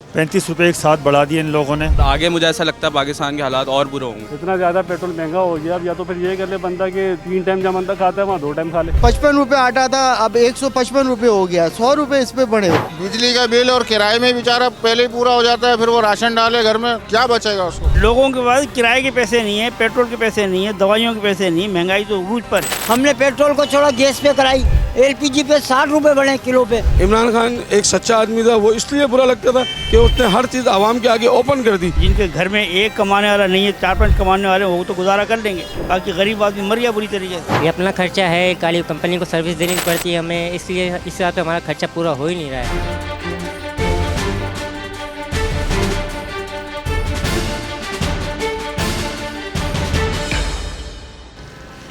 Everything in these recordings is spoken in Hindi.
35 रुपये एक साथ बढ़ा दिए इन लोगों ने। आगे मुझे ऐसा लगता है पाकिस्तान के हालात और बुरे होंगे। इतना ज़्यादा पेट्रोल महंगा हो गया, अब या तो फिर ये कर ले बंदा कि 3 टाइम जब बंदा खाता है वहाँ 2 टाइम खा ले। 55 रुपये आटा था, अब 155 रुपये हो गया, 100 रुपये इस पे बढ़े। बिजली का बिल और किराए में बेचारा पहले ही पूरा हो जाता है, फिर वो राशन डाले घर में, क्या बचेगा उसको। लोगों के पास किराए के पैसे नहीं है, पेट्रोल के पैसे नहीं है, दवाइयों के पैसे नहीं, महंगाई तो उरूज पर। हमने पेट्रोल को छोड़ा गैस पे कराई, LPG पे 60 रुपए बढ़े किलो पे। इमरान खान एक सच्चा आदमी था, वो इसलिए बुरा लगता था कि उसने हर चीज़ आवाम के आगे ओपन कर दी। जिनके घर में एक कमाने वाला नहीं है, 4-5 कमाने वाले वो तो गुजारा कर लेंगे, बाकी गरीब आदमी मर गया बुरी तरीके से। ये अपना खर्चा है, काली कंपनी को सर्विस देनी पड़ती है हमें, इसलिए इस तरह तो हमारा खर्चा पूरा हो ही नहीं रहा है।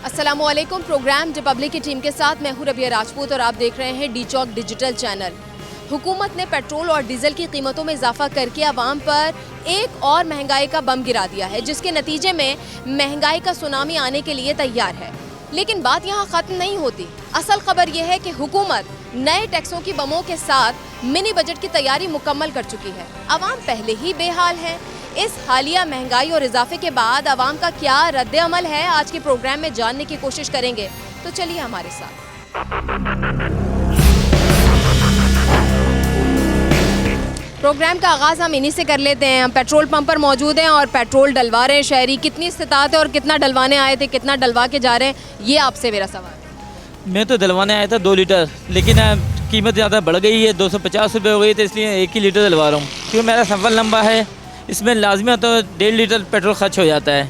अस्सलामुअलैकुम। प्रोग्राम रिपब्लिक की टीम के साथ मैं हूं रबिया राजपूत और आप देख रहे हैं डी चौक डिजिटल चैनल। हुकूमत ने पेट्रोल और डीजल की कीमतों में इजाफा करके आवाम पर एक और महंगाई का बम गिरा दिया है, जिसके नतीजे में महंगाई का सुनामी आने के लिए तैयार है। लेकिन बात यहाँ ख़त्म नहीं होती। असल खबर यह है कि हुकूमत नए टैक्सों की बमों के साथ मिनी बजट की तैयारी मुकम्मल कर चुकी है। आवाम पहले ही बेहाल है। इस हालिया महंगाई और इजाफे के बाद आवाम का क्या रद्द अमल है, आज के प्रोग्राम में जानने की कोशिश करेंगे, तो चलिए हमारे साथ। प्रोग्राम का आगाज़ हम इन्हीं से कर लेते हैं। हम पेट्रोल पंप पर मौजूद हैं और पेट्रोल डलवा रहे हैं शहरी। कितनी इस्तिताअत है और कितना डलवाने आए थे, कितना डलवा के जा रहे हैं, ये आपसे मेरा सवाल। मैं तो डलवाने आया था 2 लीटर, लेकिन कीमत ज़्यादा बढ़ गई है, 250 रुपये हो गई, तो इसलिए 1 ही लीटर डलवा रहा हूँ। क्योंकि मेरा सफ़र लंबा है, इसमें लाजमी तो 1.5 लीटर पेट्रोल खर्च हो जाता है,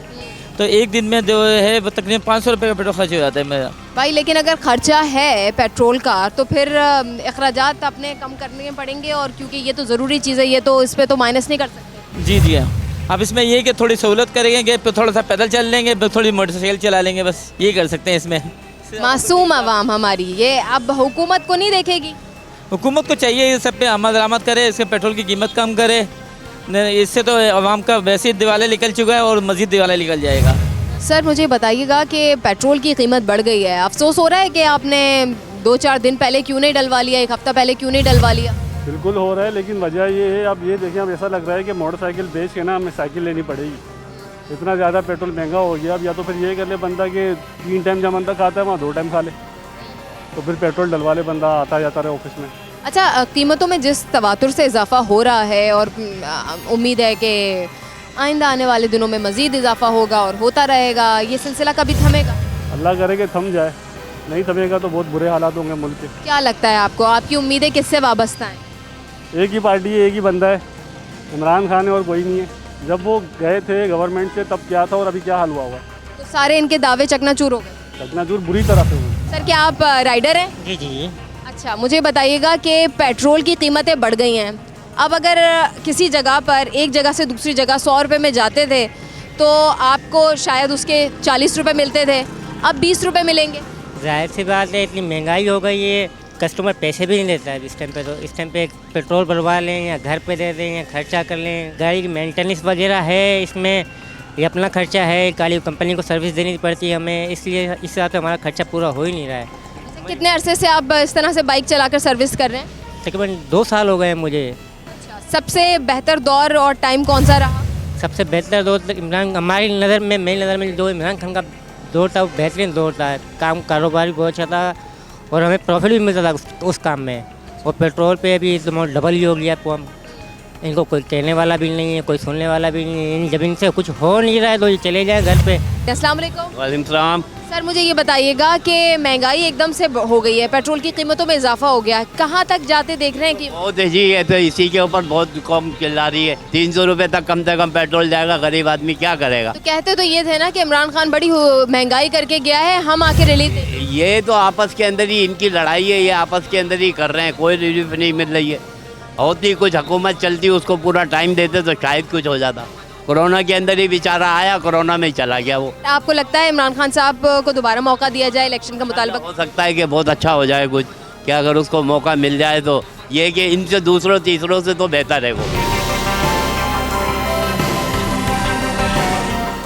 तो एक दिन में जो है वो तकरीबन 500 रुपये का पेट्रोल खर्च हो जाता है मेरा। भाई लेकिन अगर खर्चा है पेट्रोल का तो फिर अखराजात अपने कम करने पड़ेंगे, और क्योंकि ये तो ज़रूरी चीज़ है, ये तो इस पर तो माइनस नहीं कर सकते। जी जी हाँ, अब इसमें ये कि थोड़ी सहूलत करेंगे, फिर थोड़ा सा पैदल चल लेंगे, फिर थोड़ी मोटरसाइकिल चला लेंगे, बस ये कर सकते हैं इसमें। मासूम आवाम हमारी, ये अब हुकूमत को नहीं देखेगी। हुकूमत को चाहिए ये सब पे आमद दरामद करे, इसके पेट्रोल की कीमत कम करे, इससे तो आवाम का वैसे दिवाला निकल चुका है और मज़ीद दिवाला निकल जाएगा। सर मुझे बताइएगा कि पेट्रोल की कीमत बढ़ गई है, अफसोस हो रहा है कि आपने 2-4 दिन पहले क्यों नहीं डलवा लिया, 1 हफ्ता पहले क्यों नहीं डलवा लिया? बिल्कुल हो रहा है, लेकिन वजह ये है, अब ये देखें, अब ऐसा लग रहा है कि मोटरसाइकिल बेच के ना हमें साइकिल लेनी पड़ेगी। इतना ज़्यादा पेट्रोल महंगा हो गया, अब या तो फिर ये कर ले बंदा कि 3 टाइम जब बंदा खाता है वहाँ 2 टाइम खा ले, तो फिर पेट्रोल डलवा ले, बंदा आता जाता रहे ऑफिस में। अच्छा, कीमतों में जिस तवातुर से इजाफा हो रहा है और उम्मीद है कि आइंदा आने वाले दिनों में मज़ीद इजाफा होगा और होता रहेगा, ये सिलसिला कभी थमेगा? अल्लाह करे कि थम जाए, नहीं थमेगा तो बहुत बुरे हालात होंगे मुल्क के। क्या लगता है आपको, आपकी उम्मीदें किससे वाबस्ता हैं? एक ही पार्टी है, एक ही बंदा है, इमरान खान है, और कोई नहीं है। जब वो गए थे गवर्नमेंट से तब क्या था और अभी क्या हाल हुआ हुआ? तो सारे इनके दावे चकनाचूर हो गए। चकनाचूर बुरी तरह से हुए। सर क्या आप राइडर हैं? जी जी। अच्छा, मुझे बताइएगा कि पेट्रोल की कीमतें बढ़ गई हैं। अब अगर किसी जगह पर एक जगह से दूसरी जगह 100 रुपये में जाते थे तो आपको शायद उसके 40 रुपये मिलते थे, अब 20 रुपये मिलेंगे। जाहिर सी बात है, इतनी महंगाई हो गई है, कस्टमर पैसे भी नहीं देता है इस टाइम पे। तो इस टाइम पे पेट्रोल भरवा लें या घर पे दे दें या खर्चा कर लें, गाड़ी की मेंटेनेंस वगैरह है, इसमें ये अपना खर्चा है, काली कंपनी को सर्विस देनी पड़ती है हमें, इसलिए इस तरह तो हमारा खर्चा पूरा हो ही नहीं रहा है। कितने अरसे से आप इस तरह से बाइक चलाकर सर्विस कर रहे हैं? तकरीबन 2 साल हो गए हैं मुझे। अच्छा, सबसे बेहतर दौर और टाइम कौन सा रहा? सबसे बेहतर दौर इमरान, हमारी नज़र में, मेरी नज़र में जो इमरान खान का दौर था वो बेहतरीन दौर था। काम कारोबार भी बहुत अच्छा था और हमें प्रॉफिट भी मिलता था उस काम में। और पेट्रोल पे भी डबल ही हो गया पम्प, इनको कोई कहने वाला भी नहीं है, कोई सुनने वाला भी नहीं है। जब इनसे कुछ हो नहीं रहा है तो ये चले जाए घर पे। अस्सलाम वालेकुम। वालेकुम सलाम। सर मुझे ये बताइएगा कि महंगाई एकदम से हो गई है, पेट्रोल की कीमतों में इजाफा हो गया है, कहाँ तक जाते देख रहे हैं कि बहुत जी, ये तो इसी के ऊपर बहुत कम चिल्ला रही है। 300 रुपये तक कम से कम पेट्रोल जाएगा, गरीब आदमी क्या करेगा? तो कहते तो ये थे ना कि इमरान खान बड़ी महंगाई करके गया है, हम आके रिलीफ दें। ये तो आपस के अंदर ही इनकी लड़ाई है, ये आपस के अंदर ही कर रहे हैं, कोई रिलीफ नहीं मिल रही है। होती कुछ हुकूमत चलती, उसको पूरा टाइम देते तो शायद कुछ हो जाता। कोरोना के अंदर ही बेचारा आया, कोरोना में ही चला गया वो। आपको लगता है इमरान खान साहब को दोबारा मौका दिया जाए, इलेक्शन का मुतालबा? हो सकता है कि बहुत अच्छा हो जाए कुछ, कि अगर उसको मौका मिल जाए तो ये कि इनसे दूसरों तीसरों से तो बेहतर है वो।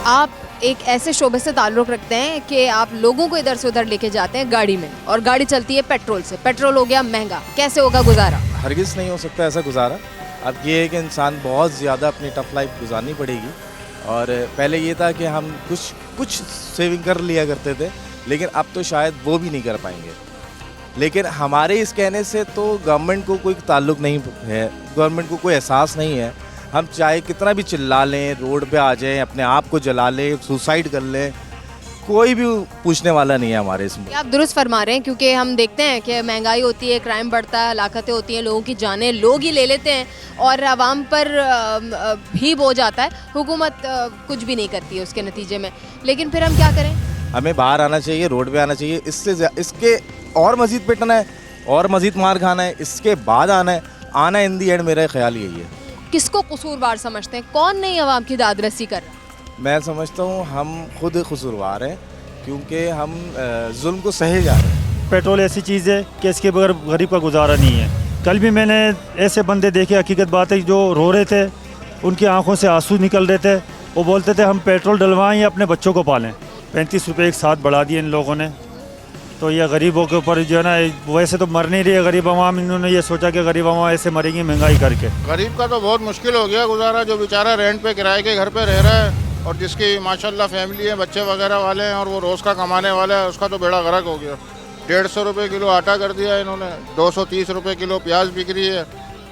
आप एक ऐसे शोबे से ताल्लुक़ रखते हैं कि आप लोगों को इधर से उधर लेके जाते हैं गाड़ी में, और गाड़ी चलती है पेट्रोल से, पेट्रोल हो गया महंगा, कैसे होगा गुजारा? हरगिज़ नहीं हो सकता ऐसा गुजारा। अब ये है कि इंसान बहुत ज़्यादा अपनी टफ लाइफ गुजारनी पड़ेगी। और पहले ये था कि हम कुछ सेविंग कर लिया करते थे, लेकिन अब तो शायद वो भी नहीं कर पाएंगे। लेकिन हमारे इस कहने से तो गवर्नमेंट को कोई ताल्लुक़ नहीं है, गवर्नमेंट को कोई एहसास नहीं है। हम चाहे कितना भी चिल्ला लें, रोड पे आ जाएं, अपने आप को जला लें, सुसाइड कर लें, कोई भी पूछने वाला नहीं है हमारे इसमें। आप दुरुस्त फरमा रहे हैं, क्योंकि हम देखते हैं कि महंगाई होती है, क्राइम बढ़ता है, हलाकतें होती हैं, लोगों की जानें लोग ही ले लेते हैं और आवाम पर भी बोझ आता है। हुकूमत कुछ भी नहीं करती है उसके नतीजे में। लेकिन फिर हम क्या करें? हमें बाहर आना चाहिए, रोड पे आना चाहिए। इसके और मज़ीद पिटना है और मज़ीद मार खाना है, इसके बाद आना इन दी एंड मेरा ख्याल यही है। किसको कसूरवार समझते हैं? कौन नहीं आवाम की दादरसी कर रहा? मैं समझता हूँ हम खुद कसूरवार हैं, क्योंकि हम जुल्म को सहे जा रहे हैं। पेट्रोल ऐसी चीज़ है कि इसके बगैर गरीब का गुजारा नहीं है। कल भी मैंने ऐसे बंदे देखे, हकीकत बात है, जो रो रहे थे, उनकी आंखों से आंसू निकल रहे थे। वो बोलते थे हम पेट्रोल डलवाएं या अपने बच्चों को पालें। 35 रुपये एक साथ बढ़ा दिए इन लोगों ने। तो ये गरीबों के ऊपर जो है ना, वैसे तो मर नहीं रही है गरीब आवाम, इन्होंने ये सोचा कि गरीब आवाम ऐसे मरेंगी महंगाई करके। गरीब का तो बहुत मुश्किल हो गया गुजारा, जो बेचारा रेंट पे किराए के घर पे रह रहा है और जिसकी माशाल्लाह फैमिली है, बच्चे वगैरह वाले हैं और वो रोज़ का कमाने वाला है, उसका तो बेड़ा गर्क हो गया। 150 रुपये किलो आटा कर दिया इन्होंने, 230 रुपये किलो प्याज बिक रही है,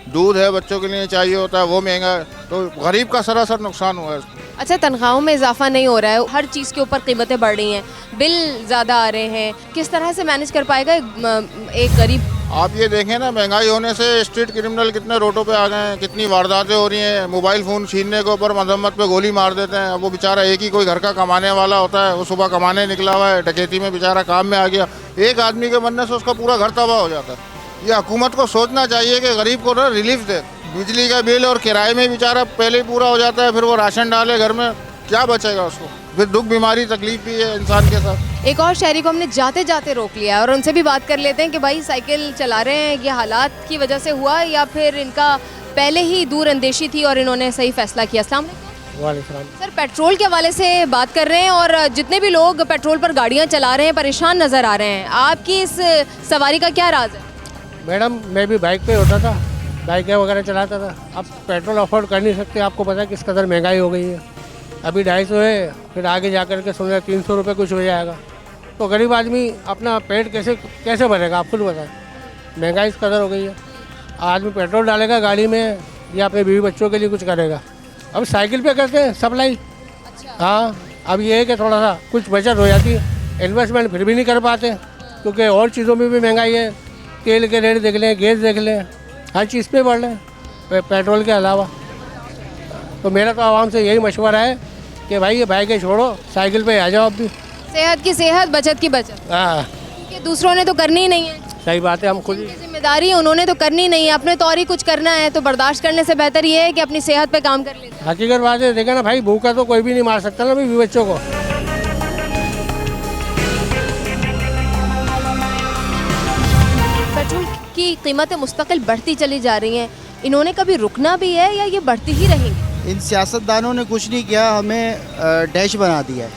दूध है बच्चों के लिए चाहिए होता है वो महंगा है। तो गरीब का सरासर नुकसान हुआ है। अच्छा, तनख्वाहों में इजाफा नहीं हो रहा है, हर चीज़ के ऊपर कीमतें बढ़ रही हैं, बिल ज़्यादा आ रहे हैं, किस तरह से मैनेज कर पाएगा एक गरीब? आप ये देखें ना, महंगाई होने से स्ट्रीट क्रिमिनल कितने रोडों पे आ गए हैं, कितनी वारदातें हो रही हैं। मोबाइल फ़ोन छीनने के ऊपर मजम्मत पे गोली मार देते हैं। अब वो बेचारा एक ही कोई घर का कमाने वाला होता है, वो सुबह कमाने निकला हुआ है, डकैती में बेचारा काम में आ गया, एक आदमी के बनने से उसका पूरा घर तबाह हो जाता है। ये हुकूमत को सोचना चाहिए कि गरीब को ना रिलीफ दे। बिजली का बिल और किराए में बेचारा पहले ही पूरा हो जाता है, फिर वो राशन डाले घर में, क्या बचेगा उसको? फिर दुख बीमारी तकलीफ भी है इंसान के साथ। एक और शहरी को हमने जाते जाते रोक लिया है और उनसे भी बात कर लेते हैं कि भाई साइकिल चला रहे हैं, ये हालात की वजह से हुआ या फिर इनका पहले ही दूर अंदेशी थी और इन्होंने सही फैसला किया? अस्सलाम वालेकुम सर, पेट्रोल के हवाले से बात कर रहे हैं और जितने भी लोग पेट्रोल पर गाड़ियाँ चला रहे हैं परेशान नज़र आ रहे हैं, आपकी इस सवारी का क्या राज है? मैडम, मैं भी बाइक पे होता था, बाइकें वगैरह चलाता था। अब पेट्रोल अफोर्ड कर नहीं सकते, आपको पता है किस कदर महंगाई हो गई है। अभी 250 है, फिर आगे जा कर के सुन रहे 300 रुपये कुछ हो जाएगा। तो गरीब आदमी अपना पेट कैसे भरेगा? आप खुद बताएं, महंगाई इस कदर हो गई है। आदमी पेट्रोल डालेगा गाड़ी में या अपने बीवी बच्चों के लिए कुछ करेगा। अब साइकिल पे करते हैं सप्लाई। हाँ, अब ये है कि थोड़ा सा कुछ बचत हो जाती है, इन्वेस्टमेंट फिर भी नहीं कर पाते क्योंकि और चीज़ों में भी महंगाई है। तेल के रेट देख लें, गैस देख लें, हर चीज़ पे बढ़ रहे हैं पेट्रोल के अलावा। तो मेरा तो आवाम से यही मशवरा है कि भाई ये बाइकें छोड़ो, साइकिल पे आ जाओ। अब भी सेहत की सेहत, बचत की बचत। हाँ, क्योंकि दूसरों ने तो करनी ही नहीं है। सही बात है, हम खुद जिम्मेदारी उन्होंने तो करनी नहीं है, अपने तौर ही कुछ करना है, तो बर्दाश्त करने से बेहतर ये है कि अपनी सेहत पे काम कर ले। हकीकत बात है, देखा ना भाई, भूखा तो कोई भी नहीं मार सकता ना बीवी बच्चों को। पेट्रोल की कीमतें मुस्तकिल बढ़ती चली जा रही हैं, इन्होंने कभी रुकना भी है या ये बढ़ती ही रहेंगी? इन सियासतदानों ने कुछ नहीं किया, हमें डैश बना दिया है।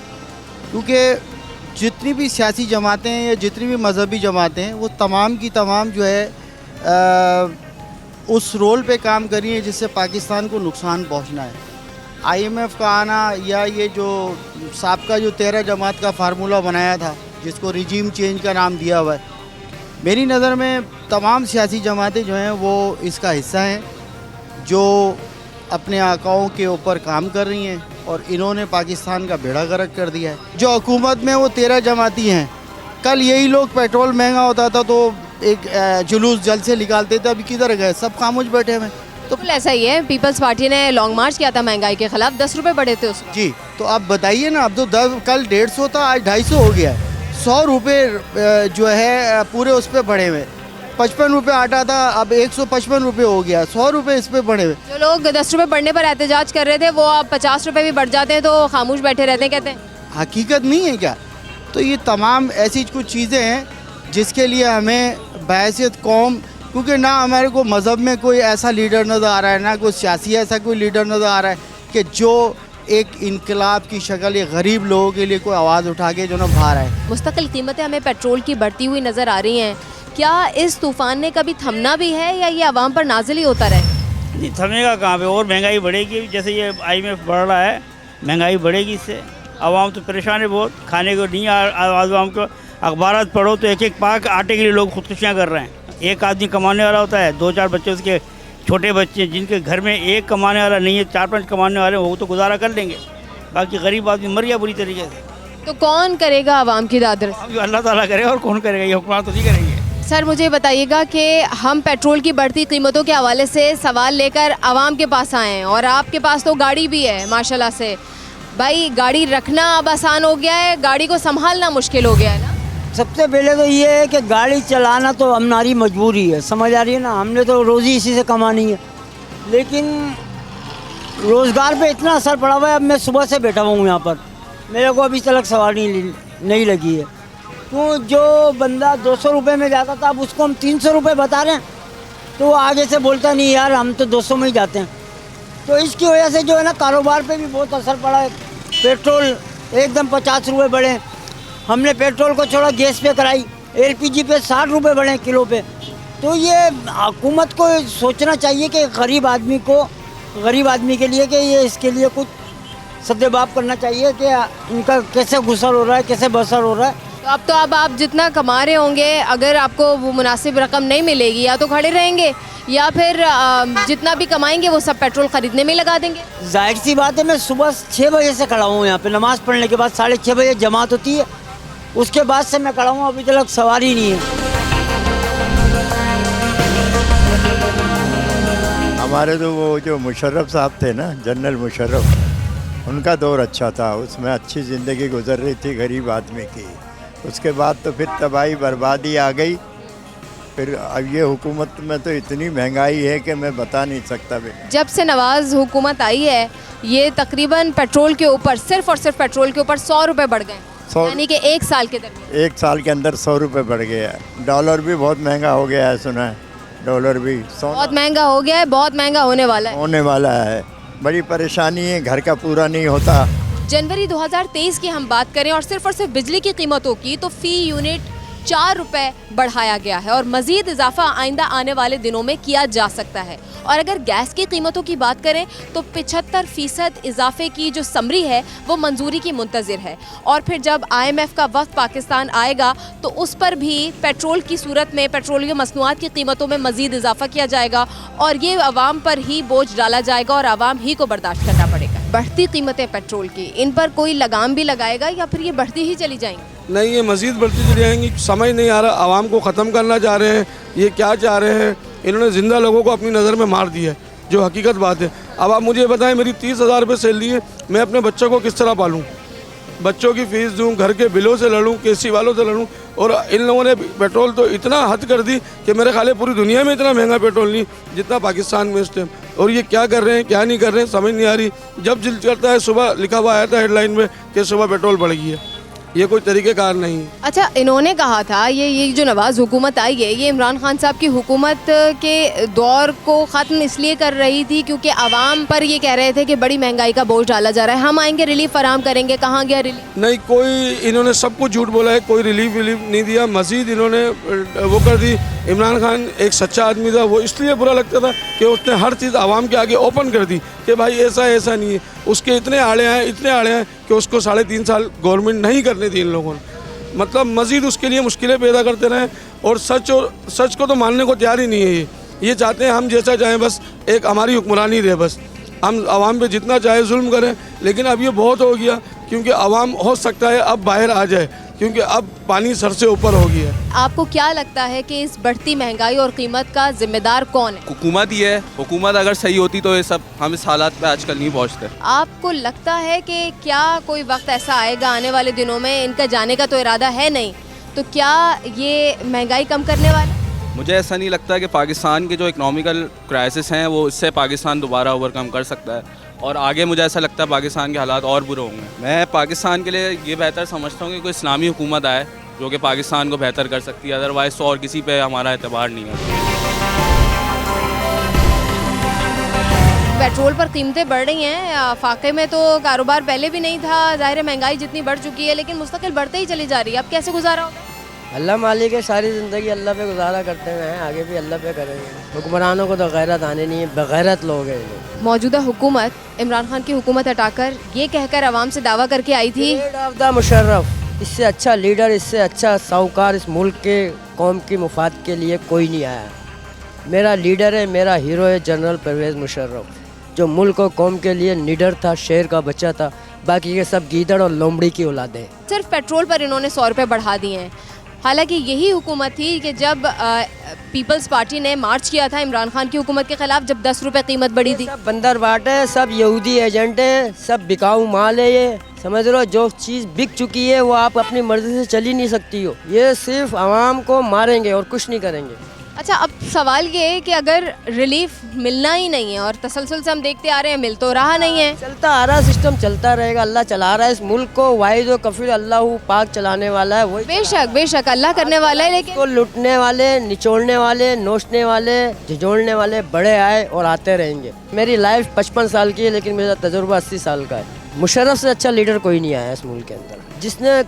क्योंकि जितनी भी सियासी जमातें हैं या जितनी भी मजहबी जमातें हैं, वो तमाम की तमाम जो है उस रोल पे काम कर रही हैं जिससे पाकिस्तान को नुकसान पहुंचना है। IMF का आना या ये जो साबका जो 13 जमात का फार्मूला बनाया था, जिसको रिजीम चेंज का नाम दिया हुआ है, मेरी नज़र में तमाम सियासी जमातें जो हैं वो इसका हिस्सा हैं, जो अपने आकाओं के ऊपर काम कर रही हैं और इन्होंने पाकिस्तान का बेड़ा गर्क कर दिया है। जो हुकूमत में वो 13 जमाती हैं, कल यही लोग पेट्रोल महंगा होता था तो एक जुलूस जल्द से निकालते थे, अभी किधर गए? सब खामोश बैठे हुए। तो ऐसा ही है, पीपल्स पार्टी ने लॉन्ग मार्च किया था महंगाई के खिलाफ, 10 रुपये बढ़े थे उसमें। जी, तो आप बताइए ना, अब तो कल 150 था, आज 250 हो गया है। 100 रुपये जो है पूरे उस पर बढ़े हुए। 55 रुपये आटा था, अब 155 रुपये हो गया, 100 रुपये इस पर बढ़े हुए। जो लोग 10 रुपये बढ़ने पर एहतजाज कर रहे थे, वो अब 50 रुपये भी बढ़ जाते हैं तो खामोश बैठे रहते हैं, कहते हैं हकीकत नहीं है क्या? तो ये तमाम ऐसी कुछ चीज़ें हैं जिसके लिए हमें बहैसियत कौम, क्योंकि ना हमारे को मज़हब में कोई ऐसा लीडर नज़र आ रहा है, ना कोई सियासी ऐसा कोई लीडर नज़र आ रहा है कि जो एक इनकलाब की शक्ल ये गरीब लोगों के लिए कोई आवाज़ उठा के जो ना बाहर आए। मुस्तकिल कीमतें हमें पेट्रोल की बढ़ती हुई नज़र आ रही हैं, क्या इस तूफ़ान ने कभी थमना भी है या ये आवाम पर नाजिल ही होता रहे? नहीं थमेगा कहाँ पे, और महंगाई बढ़ेगी। जैसे ये IMF बढ़ रहा है, महंगाई बढ़ेगी, इससे आवाम तो परेशान है बहुत, खाने को नहीं आवाम को। अखबार पढ़ो तो एक एक पाक आटे के लिए लोग खुदकुशियाँ कर रहे हैं। एक आदमी कमाने वाला होता है, 2-4 बच्चे उसके छोटे बच्चे, जिनके घर में एक कमाने वाला नहीं है, 4-5 कमाने वाले, वो तो गुजारा कर लेंगे। बाकी गरीब आदमी मर गया बुरी तरीके से। तो कौन करेगा आवाम की दादरस? अब अल्लाह ताला करेगा, और कौन करेगा, ये हुक्मरान तो नहीं करेंगे। सर मुझे बताइएगा कि हम पेट्रोल की बढ़ती कीमतों के हवाले से सवाल लेकर आवाम के पास आए हैं, और आपके पास तो गाड़ी भी है माशाल्लाह से। भाई गाड़ी रखना अब आसान हो गया है, गाड़ी को संभालना मुश्किल हो गया है ना? सबसे पहले तो ये है कि गाड़ी चलाना तो हमारी मजबूरी है, समझ आ रही है ना। हमने तो रोज़ी इसी से कमानी है, लेकिन रोज़गार पे इतना असर पड़ा हुआ है। अब मैं सुबह से बैठा हुआ हूँ यहाँ पर, मेरे को अभी तक सवारी नहीं लगी है। तो जो बंदा 200 रुपये में जाता था, अब उसको हम 300 रुपये बता रहे हैं, तो वो आगे से बोलता नहीं यार हम तो 200 में ही जाते हैं। तो इसकी वजह से जो है ना कारोबार पे भी बहुत असर पड़ा है। पेट्रोल एकदम 50 रुपये बढ़े, हमने पेट्रोल को छोड़ा गैस पे कराई, LPG पे 60 रुपये बढ़े किलो पे। तो ये हुकूमत को सोचना चाहिए कि गरीब आदमी के लिए कि ये इसके लिए कुछ सद्देबाब करना चाहिए कि इनका कैसे गुसर हो रहा है, कैसे बसर हो रहा है। तो अब आप जितना कमा रहे होंगे, अगर आपको वो मुनासिब रकम नहीं मिलेगी, या तो खड़े रहेंगे या फिर जितना भी कमाएंगे वो सब पेट्रोल ख़रीदने में लगा देंगे। जाहिर सी बात है, मैं सुबह 6 बजे से खड़ा हूँ यहाँ पे, नमाज़ पढ़ने के बाद 6:30 बजे जमात होती है, उसके बाद से मैं खड़ा हूँ, अभी तक सवारी नहीं है। हमारे तो वो जो मुशर्रफ साहब थे ना, जनरल मुशर्रफ, उनका दौर अच्छा था, उसमें अच्छी ज़िंदगी गुजर रही थी गरीब आदमी की। उसके बाद तो फिर तबाही बर्बादी आ गई। फिर अब ये हुकूमत में तो इतनी महंगाई है कि मैं बता नहीं सकता भी। जब से नवाज़ हुकूमत आई है, ये तकरीबन पेट्रोल के ऊपर, सिर्फ और सिर्फ पेट्रोल के ऊपर 100 रुपये बढ़ गए, यानी कि 1 साल के दरमियान। 1 साल के अंदर 100 रुपये बढ़ गया है। डॉलर भी बहुत महंगा हो गया है, सुना है। डॉलर भी बहुत महंगा हो गया है, बहुत महंगा होने वाला है। बड़ी परेशानी है, घर का पूरा नहीं होता। जनवरी 2023 की हम बात करें और सिर्फ बिजली की कीमतों की, तो फ़ी यूनिट 4 रुपये बढ़ाया गया है, और मज़ीद इजाफा आइंदा आने वाले दिनों में किया जा सकता है। और अगर गैस की कीमतों की बात करें तो 75% इजाफे की जो समरी है वो मंजूरी की मुंतज़िर है। और फिर जब IMF का वफ़द पाकिस्तान आएगा तो उस पर भी पेट्रोल की सूरत में पेट्रोलियम मसनूआत की कीमतों में मज़ीद इजाफा किया जाएगा, और ये आवाम पर ही बोझ डाला जाएगा और आवाम ही को बर्दाश्त करना पड़ेगा। बढ़ती कीमतें पेट्रोल की, इन पर कोई लगाम भी लगाएगा या फिर ये बढ़ती ही चली जाएंगी? नहीं, ये मज़ीद बढ़ती चली जाएंगी। समझ नहीं आ रहा, आवाम को ख़त्म करना चाह रहे हैं, ये क्या चाह रहे हैं। इन्होंने ज़िंदा लोगों को अपनी नज़र में मार दिया है, जो हकीकत बात है। अब आप मुझे बताएं, मेरी 30,000 रुपये सैलरी है, मैं अपने बच्चों को किस तरह पालूँ, बच्चों की फ़ीस दूँ, घर के बिलों से लड़ूँ, KC वालों से लड़ूँ। और इन लोगों ने पेट्रोल तो इतना हद कर दी कि मेरे ख्याल है पूरी दुनिया में इतना महंगा पेट्रोल नहीं जितना पाकिस्तान में इस टाइम। और ये क्या कर रहे हैं, क्या नहीं कर रहे हैं, समझ नहीं आ रही। जब दिल करता है, सुबह लिखा हुआ आया था हेडलाइन में कि सुबह पेट्रोल बढ़ गई है, ये कोई तरीक़ेकार नहीं है। अच्छा, इन्होंने कहा था ये जो नवाज़ हुकूमत आई है, ये इमरान खान साहब की हुकूमत के दौर को ख़त्म इसलिए कर रही थी क्योंकि आवाम पर ये कह रहे थे कि बड़ी महंगाई का बोझ डाला जा रहा है, हम आएंगे रिलीफ फराम करेंगे। कहाँ गया रिलीफ? नहीं, कोई, इन्होंने सब कुछ झूठ बोला है, कोई रिलीफ नहीं दिया। मज़ीद इन्होंने वो कर दी। इमरान खान एक सच्चा आदमी था, वो इसलिए बुरा लगता था कि उसने हर चीज़ आवाम के आगे ओपन कर दी कि भाई ऐसा नहीं है। उसके इतने आड़े हैं कि उसको 3.5 साल गवर्नमेंट नहीं करने दी इन लोगों ने। मतलब मज़ीद उसके लिए मुश्किलें पैदा करते रहे, और सच को तो मानने को तैयार ही नहीं है। ये चाहते हैं हम जैसा चाहें, बस एक हमारी हुक्मरानी रहे, बस हम आवाम पे जितना चाहे जुल्म करें। लेकिन अब ये बहुत हो गया, क्योंकि आवाम हो सकता है अब बाहर आ जाए, क्योंकि अब पानी सर से ऊपर हो गया है। आपको क्या लगता है कि इस बढ़ती महंगाई और कीमत का जिम्मेदार कौन है? हुकूमत ही है। हुकूमत अगर सही होती तो ये सब हम इस हालात पे आजकल नहीं पहुंचते। आपको लगता है कि क्या कोई वक्त ऐसा आएगा आने वाले दिनों में, इनका जाने का तो इरादा है नहीं, तो क्या ये महंगाई कम करने वाला? मुझे ऐसा नहीं लगता कि पाकिस्तान के जो इकनॉमिकल क्राइसिस हैं वो इससे पाकिस्तान दोबारा ओवरकम कर सकता है, और आगे मुझे ऐसा लगता है पाकिस्तान के हालात और बुरे होंगे। मैं पाकिस्तान के लिए ये बेहतर समझता हूँ कि कोई इस्लामी हुकूमत आए जो कि पाकिस्तान को बेहतर कर सकती है, अदरवाइज़ तो और किसी पे हमारा एतबार नहीं है। पेट्रोल पर कीमतें बढ़ रही हैं, फाके में तो कारोबार पहले भी नहीं था, ज़ाहिर है महंगाई जितनी बढ़ चुकी है, लेकिन मुस्तकिल बढ़ते ही चली जा रही है। अब कैसे गुजारा होगा? अल्लाह मालिक है, सारी ज़िंदगी अल्लाह पे गुजारा करते हुए हैं, आगे भी अल्लाह पे करेंगे। हुक्मरानों को तो गैरत आने नहीं है, बगैरत लोग हैं ये लोग। मौजूदा हुकूमत इमरान खान की हुकूमत हटाकर ये कहकर आवाम से दावा करके आई थी, ऑफ द मुशर्रफ, इससे अच्छा लीडर, इससे अच्छा साहूकार इस मुल्क के कौम की मुफाद के लिए कोई नहीं आया। मेरा लीडर है, मेरा हीरो है जनरल परवेज़ मुशर्रफ, जो मुल्क और कौम के लिए निडर था, शेर का बच्चा था। बाकी के सब गीदड़ और लोमड़ी की औलादें। सिर्फ पेट्रोल पर इन्होंने 100 रुपये बढ़ा दिए हैं। हालांकि यही हुकूमत थी कि जब पीपल्स पार्टी ने मार्च किया था इमरान खान की हुकूमत के खिलाफ, जब 10 रुपये कीमत बढ़ी थी। सब बंदर बाट है, सब यहूदी एजेंट है, सब बिकाऊ माल है। ये समझ लो, जो चीज़ बिक चुकी है वो आप अपनी मर्जी से चली नहीं सकती हो। ये सिर्फ आवाम को मारेंगे और कुछ नहीं करेंगे। अच्छा, अब सवाल ये है कि अगर रिलीफ मिलना ही नहीं है और तसलसल से हम देखते आ रहे हैं मिल तो रहा नहीं है, चलता आ रहा सिस्टम चलता रहेगा। अल्लाह चला रहा है इस मुल्क को, वाहिद व कफील अल्लाह पाक चलाने वाला है। वही बेशक अल्लाह करने वाला है, लेकिन को लुटने वाले, निचोड़ने वाले, नोचने वाले, झिझोड़ने वाले बड़े आए और आते रहेंगे। मेरी लाइफ 55 साल की है, लेकिन मेरा तजुर्बा 80 साल का है। मुशर्रफ से अच्छा लीडर कोई नहीं आया इस मुल्क के अंदर, जिसने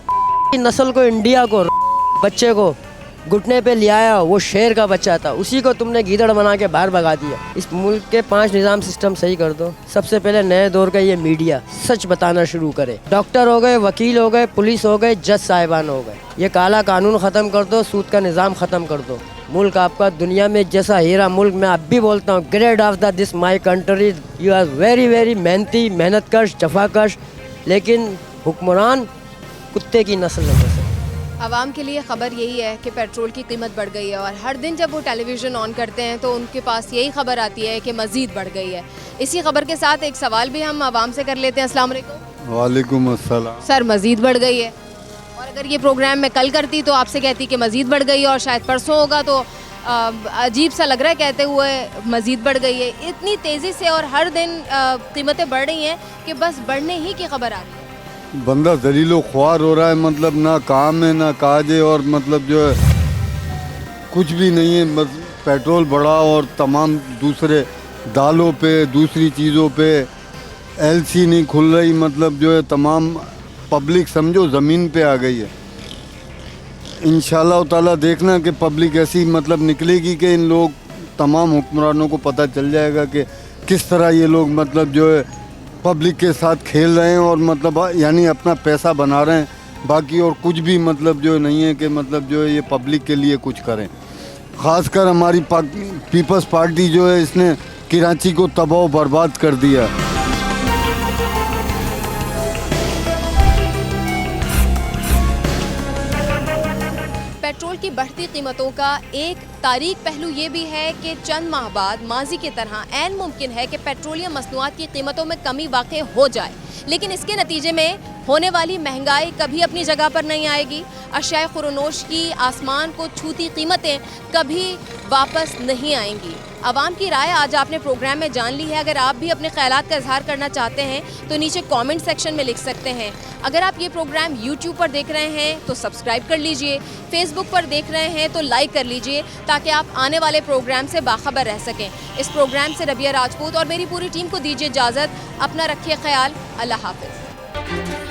नस्ल को, इंडिया को, बच्चे को घुटने पे ले आया। वो शेर का बच्चा था, उसी को तुमने गीदड़ बना के बाहर भगा दिया। इस मुल्क के 5 निज़ाम सिस्टम सही कर दो। सबसे पहले नए दौर का ये मीडिया सच बताना शुरू करे। डॉक्टर हो गए, वकील हो गए, पुलिस हो गए, जज साहिबान हो गए। ये काला कानून ख़त्म कर दो, सूद का निज़ाम ख़त्म कर दो। मुल्क आपका दुनिया में जैसा हीरा मुल्क, मैं अब भी बोलता हूँ, great of the this my country. You are very very मेहनती, मेहनतकश, जफाकश, लेकिन हुक्मरान कुत्ते की नस्ल में से। आवाम के लिए ख़बर यही है कि पेट्रोल की कीमत बढ़ गई है, और हर दिन जब वो टेलीविज़न ऑन करते हैं तो उनके पास यही खबर आती है कि मज़ीद बढ़ गई है। इसी खबर के साथ एक सवाल भी हम आवाम से कर लेते हैं। अस्सलाम वालेकुम। वालेकुम अस्सलाम। सर, मज़ीद बढ़ गई है, और अगर ये प्रोग्राम मैं कल करती तो आपसे कहती कि मज़ीद बढ़ गई है, और शायद परसों होगा तो अजीब सा लग रहा है कहते हुए मज़ीद बढ़ गई है। इतनी तेज़ी से और हर दिन कीमतें बढ़ रही हैं कि बस बढ़ने ही की खबर आ रही है। बंदा जलीलो ख्वार हो रहा है, मतलब ना काम है ना काज है, और मतलब जो है कुछ भी नहीं है। बस पेट्रोल बढ़ा और तमाम दूसरे दालों पे, दूसरी चीज़ों पे एलसी नहीं खुल रही, मतलब जो है तमाम पब्लिक समझो ज़मीन पे आ गई है। इंशाल्लाह ताला देखना कि पब्लिक ऐसी मतलब निकलेगी कि इन लोग तमाम हुक्मरानों को पता चल जाएगा कि किस तरह ये लोग मतलब जो है पब्लिक के साथ खेल रहे हैं, और मतलब यानी अपना पैसा बना रहे हैं। बाकी और कुछ भी मतलब जो नहीं है कि मतलब जो है ये पब्लिक के लिए कुछ करें। ख़ासकर हमारी पीपल्स पार्टी जो है, इसने कराची को तबाह बर्बाद कर दिया। पेट्रोल की बढ़ती कीमतों का एक तारीख पहलू ये भी है कि चंद माह बाद माजी की तरह ऐन मुमकिन है कि पेट्रोलियम मसनूआत की कीमतों में कमी वाक़ई हो जाए, लेकिन इसके नतीजे में होने वाली महंगाई कभी अपनी जगह पर नहीं आएगी। अशियाए खुरोनोश की आसमान को छूती कीमतें कभी वापस नहीं आएंगी। आवाम की राय आज आपने प्रोग्राम में जान ली है। अगर आप भी अपने ख्यालात का इजहार करना चाहते हैं तो नीचे कमेंट सेक्शन में लिख सकते हैं। अगर आप ये प्रोग्राम यूट्यूब पर देख रहे हैं तो सब्सक्राइब कर लीजिए, फेसबुक पर देख रहे हैं तो लाइक कर लीजिए, ताकि आप आने वाले प्रोग्राम से बाखबर रह सकें। इस प्रोग्राम से रबिया राजपूत और मेरी पूरी टीम को दीजिए इजाज़त। अपना रखिए ख्याल। अल्लाह हाफ़िज़।